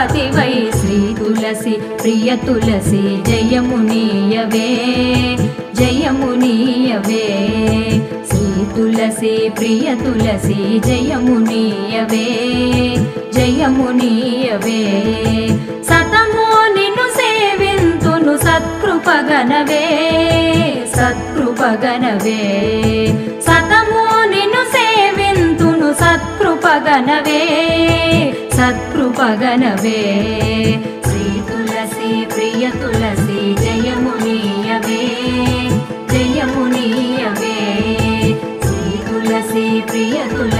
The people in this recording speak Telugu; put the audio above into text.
వై శ్రీ తులసి ప్రియ తులసి జయమునీయవే జయమునీయవే శ్రీ తులసి ప్రియ తులసి జయమునీయవే జయమునీయవే సతమో నిన్ను సేవింతును సత్కృపగనవే సత్కృపగనవే సతమో నిన్ను సేవింతును సత్కృపగనవే సత్కృపగనవే శ్రీ తులసి ప్రియ తులసి జయమునీయవే జయమునీయవే శ్రీ తులసి ప్రియ తులసి